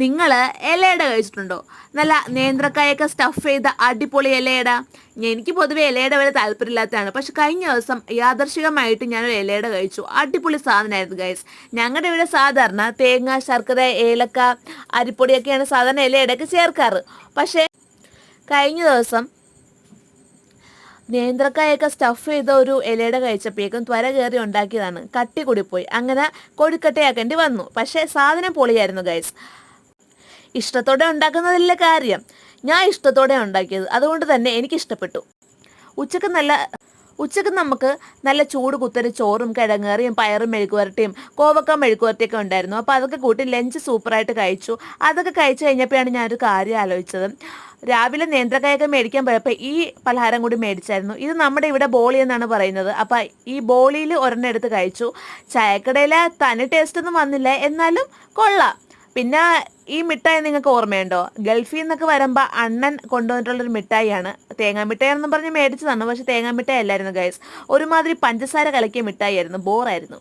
നിങ്ങൾ ഇലയട കഴിച്ചിട്ടുണ്ടോ? നല്ല നേന്ത്രക്കായൊക്കെ സ്റ്റഫ് ചെയ്ത അടിപൊളി ഇലയട. എനിക്ക് പൊതുവെ ഇലയുടെ വരെ താല്പര്യമില്ലാത്തതാണ്. പക്ഷെ കഴിഞ്ഞ ദിവസം യാദർശികമായിട്ട് ഞാനൊരു ഇലയട കഴിച്ചു. അടിപൊളി സാധനമായിരുന്നു ഗൈസ്. ഞങ്ങളുടെ ഇവിടെ സാധാരണ തേങ്ങ, ശർക്കര, ഏലക്ക, അരിപ്പൊടിയൊക്കെയാണ് സാധാരണ ഇലയടയ്ക്ക് ചേർക്കാറ്. പക്ഷേ കഴിഞ്ഞ ദിവസം നേന്ത്രക്കായൊക്കെ സ്റ്റഫ് ചെയ്ത ഒരു ഇലയട കഴിച്ചപ്പോഴേക്കും ത്വര കയറി ഉണ്ടാക്കിയതാണ്. കട്ടി കൂടിപ്പോയി. അങ്ങനെ കൊഴുക്കട്ടയാക്കേണ്ടി വന്നു. പക്ഷേ സാധനം പൊളിയായിരുന്നു ഗൈസ്. ഇഷ്ടത്തോടെ ഉണ്ടാക്കുന്നതല്ല കാര്യം. ഞാൻ ഇഷ്ടത്തോടെ ഉണ്ടാക്കിയത്, അതുകൊണ്ട് തന്നെ എനിക്കിഷ്ടപ്പെട്ടു. ഉച്ചക്ക് നമുക്ക് നല്ല ചൂട് കുത്തരി ചോറും കിഴങ്ങേറിയും പയറും മെഴുക്കുവരട്ടിയും കോവക്ക മെഴുക്കുവരട്ടിയൊക്കെ ഉണ്ടായിരുന്നു. അപ്പോൾ അതൊക്കെ കൂട്ടി ലഞ്ച് സൂപ്പറായിട്ട് കഴിച്ചു. അതൊക്കെ കഴിച്ചു കഴിഞ്ഞപ്പോഴാണ് ഞാനൊരു കാര്യം ആലോചിച്ചത്. രാവിലെ നേന്ത്രക്കായൊക്കെ മേടിക്കാൻ പോയപ്പോൾ ഈ പലഹാരം കൂടി മേടിച്ചായിരുന്നു. ഇത് നമ്മുടെ ഇവിടെ ബോളി എന്നാണ് പറയുന്നത്. അപ്പം ഈ ബോളിയിൽ ഒരെണ്ണം എടുത്ത് കഴിച്ചു. ചായക്കടയിലെ തനി ടേസ്റ്റ് ഒന്നും വന്നില്ല, എന്നാലും കൊള്ളാം. പിന്നെ ഈ മിഠായി നിങ്ങൾക്ക് ഓർമ്മയുണ്ടോ? ഗൾഫിൽ നിന്നൊക്കെ വരുമ്പോൾ അണ്ണൻ കൊണ്ടുവന്നിട്ടുള്ളൊരു മിഠായിയാണ്. തേങ്ങാ മിഠായിയാണെന്നും പറഞ്ഞ് മേടിച്ചതാണ്. പക്ഷെ തേങ്ങാ മിഠായി അല്ലായിരുന്നു ഗൈസ്. ഒരുമാതിരി പഞ്ചസാര കലക്കിയ മിഠായി ആയിരുന്നു. ബോറായിരുന്നു.